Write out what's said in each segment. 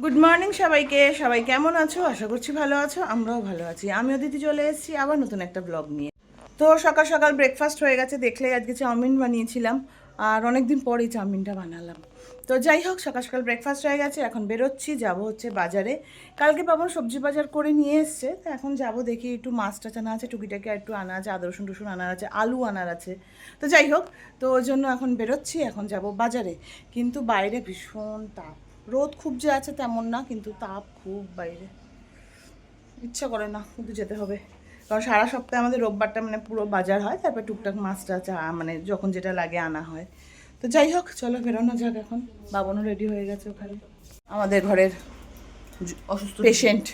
Good morning সবাইকে। সবাই কেমন আছো? আশা করছি ভালো আছো, আমরাও ভালো আছি। আমি অদিতি চলে এসেছি আবার নতুন একটা ব্লগ নিয়ে। তো সকাল সকাল ব্রেকফাস্ট হয়ে গেছে, দেখলে আজকে চাউমিন বানিয়েছিলাম আর অনেকদিন পরেই চাউমিনটা বানালাম। তো যাই হোক, সকাল সকাল ব্রেকফাস্ট হয়ে গেছে, এখন বেরোচ্ছি, যাব হচ্ছে বাজারে। কালকে বাবা সবজি বাজার করে নিয়ে এসছে, তো এখন যাব, দেখি একটু মাছ টাছ আনা আছে, টুকিটাকি আর একটু আনা আছে, আদা রসুন টসুন আনার আছে, আলু আনার আছে। তো যাই হোক, তো ওই জন্য এখন বেরোচ্ছি, এখন যাব বাজারে। কিন্তু বাইরে ভীষণ তাপ, রোদ খুব যে আছে তেমন না, কিন্তু তাপ খুব বাইরে। ইচ্ছা করে না, কিন্তু যেতে হবে, কারণ সারা সপ্তাহে আমাদের রোববারটা মানে পুরো বাজার হয়, তারপর টুকটাক মাছটা মানে যখন যেটা লাগে আনা হয়। তো যাই হোক, চলো বেরোনো যাক এখন। বাবনও রেডি হয়ে গেছে ওখানে। আমাদের ঘরের অসুস্থ পেশেন্ট,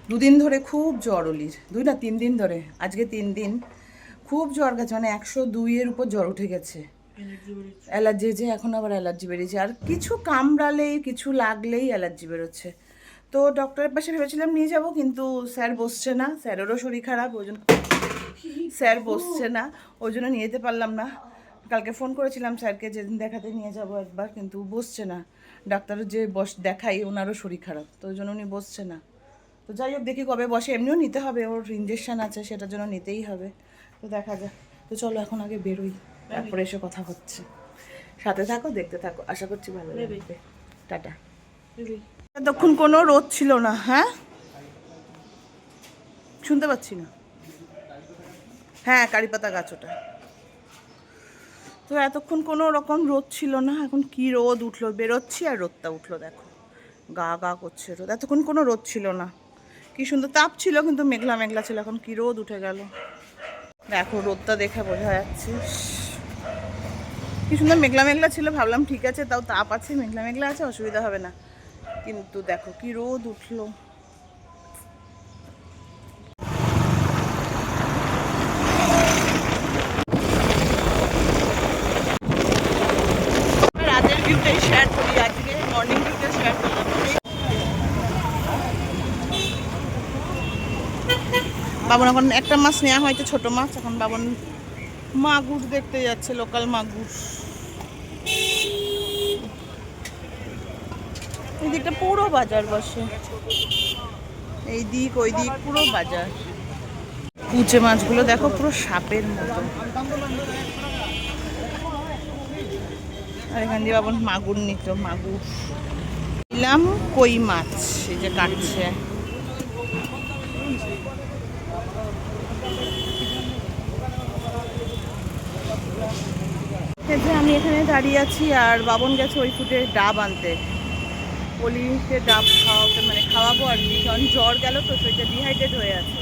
দুদিন ধরে খুব জ্বর অলির, 2 না 3 দিন ধরে, আজকে 3 দিন খুব জ্বর গেছে, মানে 102-এর উপর জ্বর উঠে গেছে। অ্যালার্জি যে এখন আবার অ্যালার্জি বেরিয়েছে, আর কিছু কামড়ালেই কিছু লাগলেই অ্যালার্জি বেরোচ্ছে। তো ডক্টরের পাশে ভেবেছিলাম নিয়ে যাব, কিন্তু স্যার বসছে না, স্যারেরও শরীর খারাপ, ওই জন্য স্যার বসছে না, ওই জন্য নিয়ে যেতে পারলাম না। কালকে ফোন করেছিলাম স্যারকে, যেদিন দেখাতে নিয়ে যাব একবার, কিন্তু বসছে না। ডাক্তারের যে দেখাই ওনারও শরীর খারাপ, তো ওই জন্য উনি বসছে না। তো যাই হোক, দেখি কবে বসে, এমনিও নিতে হবে, ওর ইঞ্জেকশন আছে, সেটার জন্য নিতেই হবে। তো দেখা যাক। তো চলো এখন আগে বেরোই, তারপরে এসে কথা হচ্ছে। সাথে থাকো, দেখতে থাকো, আশা করছি ভালো লাগবে। টাটা। এতক্ষণ কোনো রোদ ছিল না। হ্যাঁ, শুনতে পাচ্ছি না। হ্যাঁ, কারিপাতা গাছ ওটা। তো এতক্ষণ কোনো রকম রোদ ছিল না, এখন কি রোদ উঠলো, বেরোচ্ছি আর রোদটা উঠলো, দেখো গা গা করছে রোদ। এতক্ষণ কোনো রোদ ছিল না, কি সুন্দর তাপ ছিল, কিন্তু মেঘলা মেঘলা ছিল, এখন কি রোদ উঠে গেল। দেখো রোদটা দেখে বোঝা যাচ্ছে, কি সুন্দর মেঘলা মেঘলা ছিল, ভাবলাম ঠিক আছে, তাও তাপ আছে, মেঘলা মেঘলা আছে, অসুবিধা হবে না, কিন্তু দেখো কি রোদ উঠলো। রাতের ভিউটাই শেয়ার করি, আজকে মর্নিং ভিউটা শেয়ার করলাম। বাবন এখন একটা মাছ নেওয়া হয়তো, ছোট মাছ, এখন বাবন মাগুর দেখতে যাচ্ছে, লোকাল মাগুর। এই দিকটা পুরো বাজার বসে, এই দিক ওই দিক পুরো বাজার। কুচে মাছগুলো দেখো পুরো সাপের মতো। আর এখান দিয়ে বাবন মাগুর নিত, মাগুর নিলাম, কই মাছ এই যে কাটছে। আমি এখানে দাঁড়িয়ে আছি, আর বাবন গেছে ওই ফুটে ডাব আনতে, অলিকে ডাব খাওয়াতে, মানে খাওয়াবো আর কি, কারণ জ্বর গেল তো, শরীরটা ডিহাইড্রেট হয়ে আছে,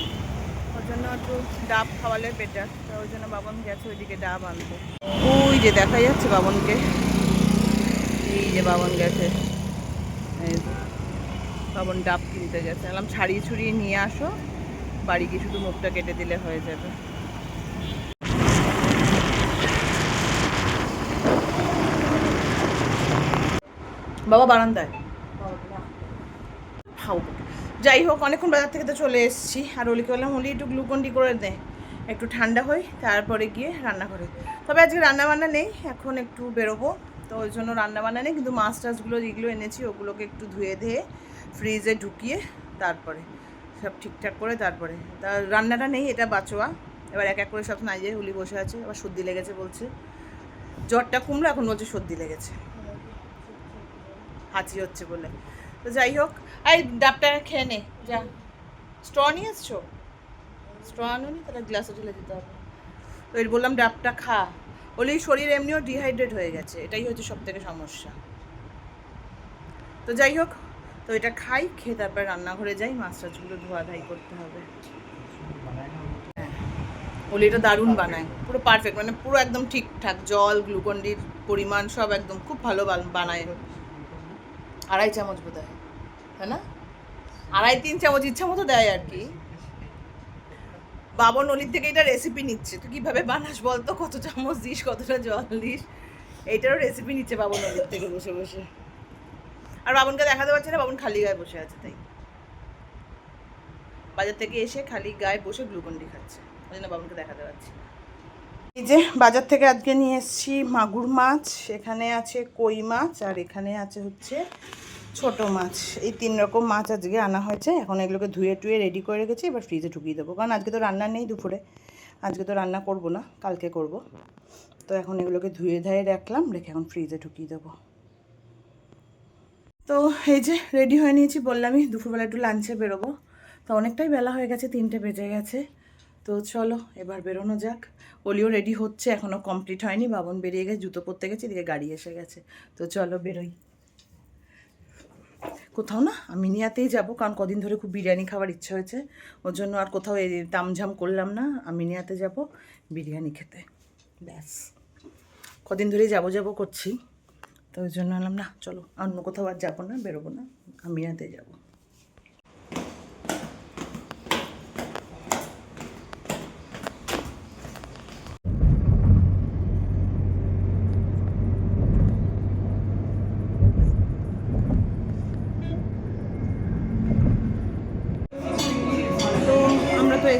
ওর জন্য একটু ডাব খাওয়ালে বেটার। তো ওই জন্য বাবন গেছে ওইদিকে ডাব আনতে। ওই যে দেখা যাচ্ছে বাবনকে, এই যে বাবন গেছে, এই যে বাবন ডাব কিনতে গেছে। বললাম ছাড়িয়ে ছুড়িয়ে নিয়ে আসো, বাড়ি গিয়ে শুধু মুখটা কেটে দিলে হয়ে যাবে। বাবা বারান্দায় খাবো। যাই হোক, অনেকক্ষণ বাজার থেকে তো চলে এসেছি, আর অলিকে বললাম অলি একটু গ্লুকন্ডি করে দে, একটু ঠান্ডা হই, তারপরে গিয়ে রান্না করে। তবে আজকে রান্নাবান্না নেই, এখন একটু বেরোবো, তো ওই জন্য রান্নাবান্না নেই, কিন্তু মাছ টাছগুলো যেগুলো এনেছি ওগুলোকে একটু ধুয়ে ধুয়ে ফ্রিজে ঢুকিয়ে তারপরে সব ঠিকঠাক করে তারপরে রান্নাটা নেই, এটা বাঁচোয়া। এবার এক এক করে সব নাই, যে হুলি বসে আছে, আবার সর্দি লেগেছে বলছে, জ্বরটা কমলো, এখন বলছে সর্দি লেগেছে, হাঁচি হচ্ছে বলে। তো যাই হোক, এই ডাবটা খেয়ে নে, যা। স্ট্র নিয়ে এসছো? স্ট্র আনোনি, তাহলে গ্লাসে ঢেলে দিতে হবে। তো এর বললাম ডাবটা খা, বলি শরীর এমনিও ডিহাইড্রেট হয়ে গেছে, এটাই হচ্ছে সব থেকে সমস্যা। তো যাই হোক, তো এটা খাই, খেয়ে তারপরে রান্নাঘরে যাই, মাছ টাছগুলো ধোয়া ধাই করতে হবে। হ্যাঁ, বলি এটা দারুণ বানায়, পুরো পারফেক্ট, মানে পুরো একদম ঠিকঠাক, জল গ্লুকন্ডির পরিমাণ সব একদম খুব ভালো বানায়। 2.5 চামচ বোধ হয়, তাই না? 2.5-3 চামচ ইচ্ছা মতো দেয় আর কি। বাবন অলির থেকে এটা রেসিপি নিচ্ছে, তুই কীভাবে বানাস বলতো, কত চামচ দিস, কতটা জল দিস, এইটারও রেসিপি নিচ্ছে বাবন অলির থেকে বসে বসে। আর বাবনকে দেখাতে পারছে না, বাবন খালি গায়ে বসে আছে, তাই বাজার থেকে এসে খালি গায়ে বসে গ্লুকন্ডি খাচ্ছে, ওই জন্য বাবনকে দেখাতে পারছি। এই যে বাজার থেকে আজকে নিয়ে এসেছি মাগুর মাছ, এখানে আছে কই মাছ, আর এখানে আছে হচ্ছে ছোট মাছ, এই 3 রকম মাছ আজকে আনা হয়েছে। এখন এগুলোকে ধুয়ে টুয়ে রেডি করে রেখেছি, এবার ফ্রিজে ঢুকিয়ে দেবো। কারণ আজকে তো রান্না নেই দুপুরে, আজকে তো রান্না করব না, কালকে করব। তো এখন এগুলোকে ধুয়ে ধায়ে রাখলাম, রেখে এখন ফ্রিজে ঢুকিয়ে দেবো। তো এই যে রেডি হয়ে নিয়েছি, বললামই দুপুরবেলা একটু লাঞ্চে বেরোবো। তো অনেকটাই বেলা হয়ে গেছে, 3টে বেজে গেছে। তো চলো এবার বেরোনো যাক। ওলিও রেডি হচ্ছে, এখনও কমপ্লিট হয়নি। বাবন বেরিয়ে গেছে, জুতো পরতে গেছে, এদিকে গাড়ি এসে গেছে। তো চলো বেরোই। কোথাও না, আমিনিয়াতেই যাবো, কারণ কদিন ধরে খুব বিরিয়ানি খাওয়ার ইচ্ছা হয়েছে। ওর জন্য আর কোথাও এই তামঝাম করলাম না, আমিনিয়াতে যাব বিরিয়ানি খেতে। ব্যাস, কদিন ধরেই যাবো যাবো করছি। তো ওই জন্য বললাম না চলো, অন্য কোথাও আর যাবো না, বেরোবো না, আমিনিয়াতে যাবো।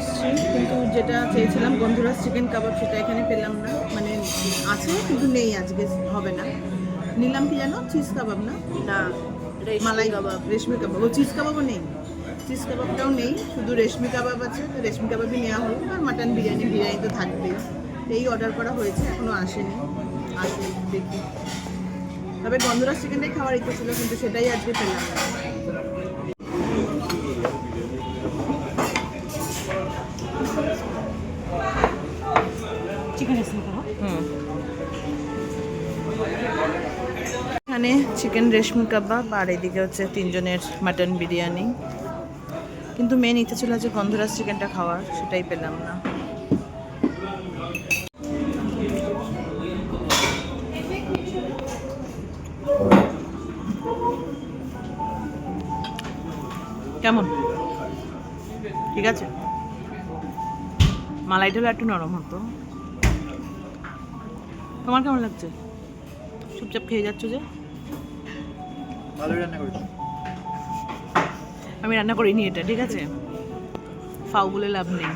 এসছি, কিন্তু যেটা চেয়েছিলাম গন্ধরাজ চিকেন কাবাব, সেটা এখানে পেলাম না। মানে আছে কিন্তু নেই, আজকে হবে না। নিলাম কি জানো, চিজ কাবাব না, মালাই কাবাব, রেশমি কাবাব। ও চিজ কাবাবও নেই, চিজ কাবাবটাও নেই, শুধু রেশমি কাবাব আছে। তো রেশমি কাবাবই নেওয়া হলো। আর মাটন বিরিয়ানি, বিরিয়ানি তো থাকবেই। এই অর্ডার করা হয়েছে, এখনও আসেনি, আসলে দেখি। তবে গন্ধরাজ চিকেনটাই খাওয়ার ইচ্ছে ছিল, কিন্তু সেটাই আজকে পেলাম না। এখানে চিকেন রেশমি কাবাব, আর এদিকে হচ্ছে 3 জনের মাটন বিরিয়ানি। কিন্তু মেন ইচ্ছে ছিল যে গন্ধরাজ চিকেনটা খাওয়ার, সেটাই পেলাম না। কেমন, ঠিক আছে? মালাইটা হলো একটু নরম হতো। তোমার কেমন লাগছে? চুপচাপ খেয়ে যাচ্ছ যে? আমি রান্না করিনি এটা, ঠিক আছে? ফাউ বলে লাভ নেই।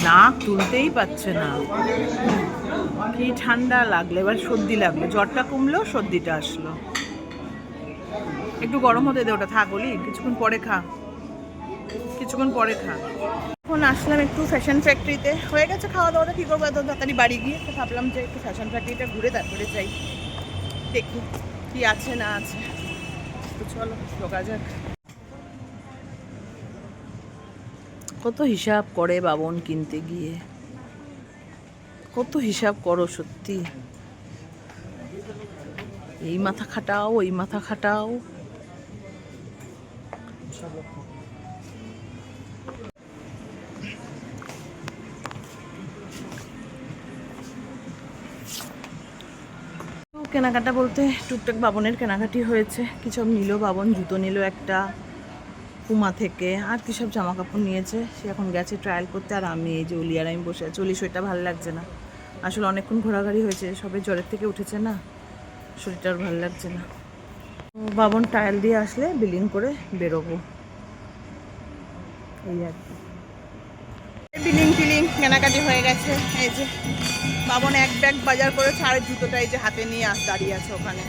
নাক তুলতেই পারছে না, কি ঠান্ডা লাগলো। এবার সর্দি লাগলো, জ্বরটা কমলো, সর্দিটা আসলো। একটু গরম হতে দে, ওটা থাক বলি, কিছুক্ষণ পরে খা, কিছুক্ষণ পরে খা। এখন আসলাম একটু ফ্যাশন ফ্যাক্টরিতে। হয়ে গেছে খাওয়া দাওয়াটা, কী করবো এত তাড়াতাড়ি বাড়ি গিয়ে। তো ভাবলাম যে একটু ফ্যাশন ফ্যাক্টরিটা ঘুরে তারপরে যাই, দেখি কি আছে না আছে। তো চলো ঢোকা যাক। কত হিসাব করে বাবন কিনতে গিয়ে, কত হিসাব করো সত্যি। এই মাথা খাটাও, ওই মাথা খাটাও। কেনাকাটা বলতে টুকটাক বাবনের কেনাকাটি হয়েছে। কিছু নিল বাবন, জুতো নিল একটা পুমা থেকে, আর কী সব জামা কাপড় নিয়েছে। সে এখন গেছে ট্রায়াল করতে। আর আমি এই যে অলি আর আমি বসে আছি। অলি শরীরটা ভালো লাগছে না, আসলে অনেকক্ষণ ঘোরাঘুরি হয়েছে, সবে জ্বরের থেকে উঠেছে না, শরীরটা আর ভালো লাগছে না। বাবন ট্রায়াল দিয়ে আসলে বিলিং করে বেরোবো, এই আর কি। বিলিং টিলিং কেনাকাটি হয়ে গেছে। এই যে বাবন এক ব্যাগ বাজার করেছে, আর জুতোটা এই যে হাতে নিয়ে দাঁড়িয়ে আছে ওখানে।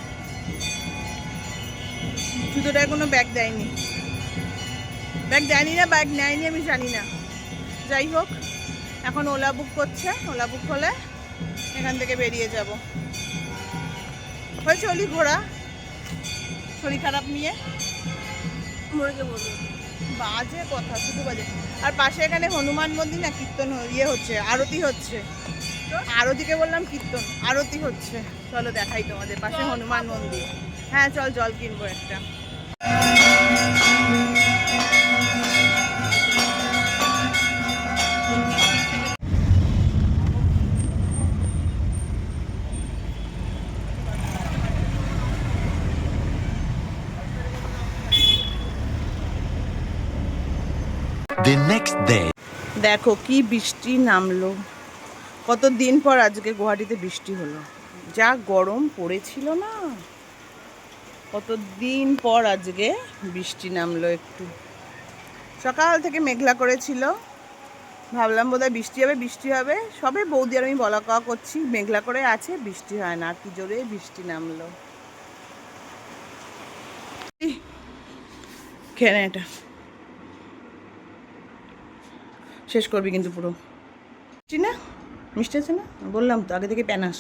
জুতোটায় কোনো ব্যাগ দেয়নি, ব্যাগ দেয়নি না ব্যাগ নেয়নি আমি জানি না। যাই হোক, এখন ওলা বুক করছে, ওলা বুক হলে এখান থেকে বেরিয়ে যাব। হয়েছে অলি ঘোরা, শরীর খারাপ নিয়ে বাজে কথা, শুধু বাজে। আর পাশে এখানে হনুমান মন্দির না, কীর্তন ইয়ে হচ্ছে, আরতি হচ্ছে। আরতিকে বললাম কীর্তন, আরতি হচ্ছে। চলো দেখাই তোমাদের, পাশে হনুমান মন্দির। হ্যাঁ চল, জল কিনবো একটা। The next day. দেখো কি বৃষ্টি নামলো, কতদিন পর আজকে গুয়াহাটিতে বৃষ্টি হলো। যা গরম পড়েছিল না, কতদিন পর আজকে বৃষ্টি নামলো। একটু সকাল থেকে মেঘলা করেছিল, ভাবলাম বোধহয় বৃষ্টি হবে বৃষ্টি হবে, সবে বৌদি আর আমি বলা কওয়া করছি, মেঘলা করে আছে, বৃষ্টি হয় না। আর কি জোরে বৃষ্টি নামলো। খেয়ে নে, এটা শেষ করবি কিন্তু পুরো। মিষ্টি না, মিষ্টি আছে না, বললাম তো আগে থেকে প্যানাস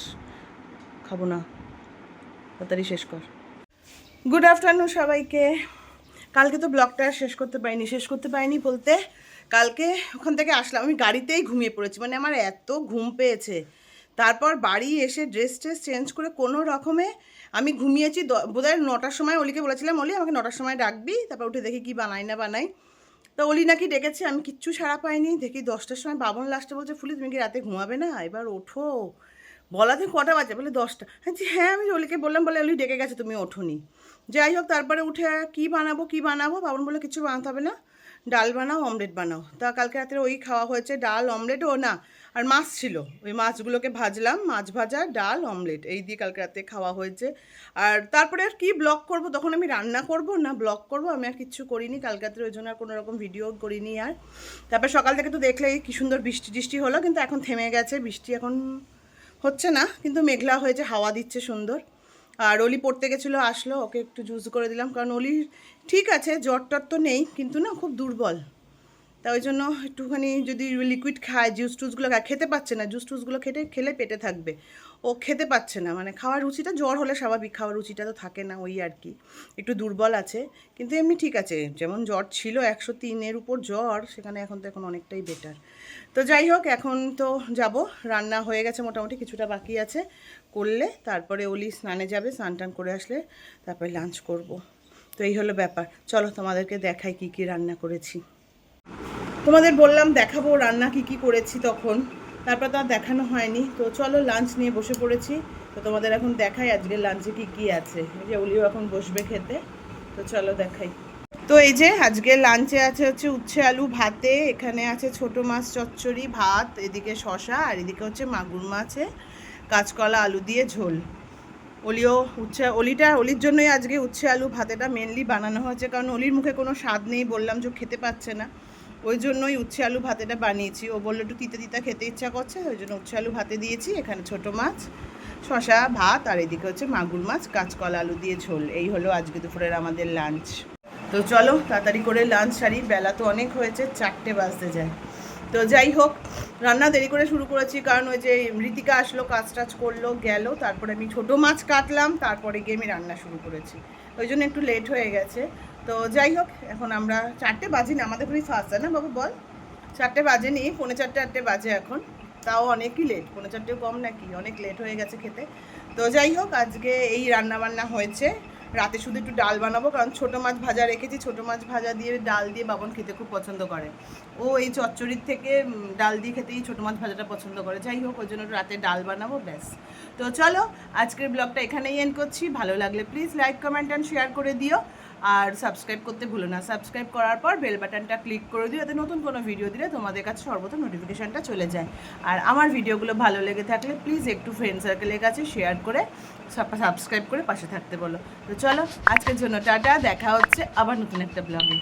খাবো না, তাড়াতাড়ি শেষ কর। গুড আফটারনুন সবাইকে। কালকে তো ব্লগটা শেষ করতে পারিনি বলতে কালকে ওখান থেকে আসলাম, আমি গাড়িতেই ঘুমিয়ে পড়েছি, মানে আমার এত ঘুম পেয়েছে। তারপর বাড়ি এসে ড্রেস চেঞ্জ করে কোনো রকমে আমি ঘুমিয়েছি। বোধহয় 9টার সময় অলিকে বলেছিলাম, অলি আমাকে 9টার সময় ডাকবি, তারপর উঠে দেখি কি বানাই না বানাই। তো অলি নাকি ডেকেছে, আমি কিচ্ছু সাড়া পাইনি। দেখি 10টার সময় বাবন লাস্টে বলছে, ফুলি তুমি কি রাতে ঘুমাবে না, এবার ওঠো। বলাতে কটা বাজে, বলে 10টা। হ্যাঁ আমি অলিকে বললাম, বলে অলি ডেকে গেছে, তুমি ওঠোনি। যাই হোক, তারপরে উঠে কি বানাবো, বাবন বলে কিছু বানাতে হবে না, ডাল বানাও অমলেট বানাও। তা কালকে রাতে ওই খাওয়া হয়েছে, ডাল অমলেট। ও না, আর মাছ ছিল, ওই মাছগুলোকে ভাজলাম, মাছ ভাজা ডাল অমলেট এই দিয়ে কালকে রাতে খাওয়া হয়েছে। আর তারপরে আর কি ব্লগ করব, তখন আমি রান্না করব না ব্লগ করব, আমি আর কিচ্ছু করিনি কালকে রাতে, ওই জন্য আর কোনো রকম ভিডিও করিনি। আর তারপর সকাল থেকে তো দেখলেই কি সুন্দর বৃষ্টি হলো, কিন্তু এখন থেমে গেছে বৃষ্টি, এখন হচ্ছে না, কিন্তু মেঘলা হয়েছে, হাওয়া দিচ্ছে সুন্দর। আর অলি পড়তে গেছিলো, আসলো, ওকে একটু জুস করে দিলাম, কারণ অলি ঠিক আছে, জ্বর টর তো নেই, কিন্তু না খুব দুর্বল। তা ওই জন্য একটুখানি যদি লিকুইড খায়, জুস টুসগুলো খায়, খেতে পাচ্ছে না, জুস টুসগুলো খেলে পেটে থাকবে, ও খেতে পাচ্ছে না, মানে খাওয়ার রুচিটা, জ্বর হলে স্বাভাবিক খাওয়ার রুচিটা তো থাকে না, ওই আর কি একটু দুর্বল আছে। কিন্তু এমনি ঠিক আছে, যেমন জ্বর ছিল 103-এর উপর জ্বর, সেখানে এখন তো এখন অনেকটাই বেটার। তো যাই হোক, এখন তো যাব, রান্না হয়ে গেছে মোটামুটি, কিছুটা বাকি আছে করলে, তারপরে অলি স্নানে যাবে, স্নান টান করে আসলে তারপরে লাঞ্চ করব। তো এই হলো ব্যাপার। চলো তোমাদেরকে দেখাই কি কি রান্না করেছি। তোমাদের বললাম দেখাবো রান্না কি করেছি তখন, তারপর তো আর দেখানো হয়নি। তো চলো লাঞ্চ নিয়ে বসে পড়েছি, তো তোমাদের এখন দেখাই আজকে লাঞ্চে কি আছে। এই যে অলিও এখন বসবে খেতে, তো চলো দেখাই। তো এই যে আজকে লাঞ্চে আছে হচ্ছে উচ্ছে আলু ভাতে, এখানে আছে ছোট মাছ চচ্চড়ি ভাত, এদিকে শশা, আর এদিকে হচ্ছে মাগুর মাছে কাঁচকলা আলু দিয়ে ঝোল। অলির জন্যই আজকে উচ্ছে আলু ভাতেটা মেনলি বানানো হয়েছে, কারণ অলির মুখে কোনো স্বাদ নেই, বললাম যে খেতে পাচ্ছে না, ওই জন্যই উচ্ছে আলু ভাতেটা বানিয়েছি। ও বললো একটু তিতা খেতে ইচ্ছা করছে, ওই জন্য উচ্ছে আলু ভাতে দিয়েছি। এখানে ছোট মাছ শশা ভাত, আর এদিকে হচ্ছে মাগুর মাছ কাঁচকলা আলু দিয়ে ঝোল। এই হলো আজকে দুপুরের আমাদের লাঞ্চ। তো চলো তাড়াতাড়ি করে লাঞ্চ সারি, বেলা তো অনেক হয়েছে, 4টে বাজতে যায়। তো যাই হোক, রান্না দেরি করে শুরু করেছি, কারণ ওই যে ঋতিকা আসলো, কাজ টাজ করলো গেল, তারপরে আমি ছোটো মাছ কাটলাম, তারপরে গিয়ে আমি রান্না শুরু করেছি, ওই জন্য একটু লেট হয়ে গেছে। তো যাই হোক, এখন আমরা 4টে বাজি না, আমাদের খুবই ফাস্ট না বাবু, বল 4টে বাজেনি, 4:45 বাজে এখন, তাও অনেকই লেট, 4:45 কম নাকি, অনেক লেট হয়ে গেছে খেতে। তো যাই হোক, আজকে এই রান্না হয়েছে। রাতে শুধু একটু ডাল বানাবো, কারণ ছোটো মাছ ভাজা রেখেছি, ছোটো মাছ ভাজা দিয়ে ডাল দিয়ে বাবন খেতে খুব পছন্দ করে, ও এই চচ্চড়ির থেকে ডাল দিয়ে খেতেই ছোটো মাছ ভাজাটা পছন্দ করে। যাই হোক, ওই জন্য রাতে ডাল বানাবো, ব্যাস। তো চলো আজকের ব্লগটা এখানেই এন্ড করছি, ভালো লাগলে please like comment and share করে দিও, আর সাবস্ক্রাইব করতে ভুলো না। সাবস্ক্রাইব করার পর বেল বাটনটা ক্লিক করে দিও, যাতে নতুন কোনো ভিডিও দিলে তোমাদের কাছে সর্বপ্রথম নোটিফিকেশানটা চলে যায়। আর আমার ভিডিওগুলো ভালো লেগে থাকলে প্লিজ একটু ফ্রেন্ড সার্কেলের কাছে শেয়ার করে সাবস্ক্রাইব করে পাশে থাকতে বলো। তো চলো আজকের জন্য টাটা, দেখা হচ্ছে আবার নতুন একটা ব্লগে।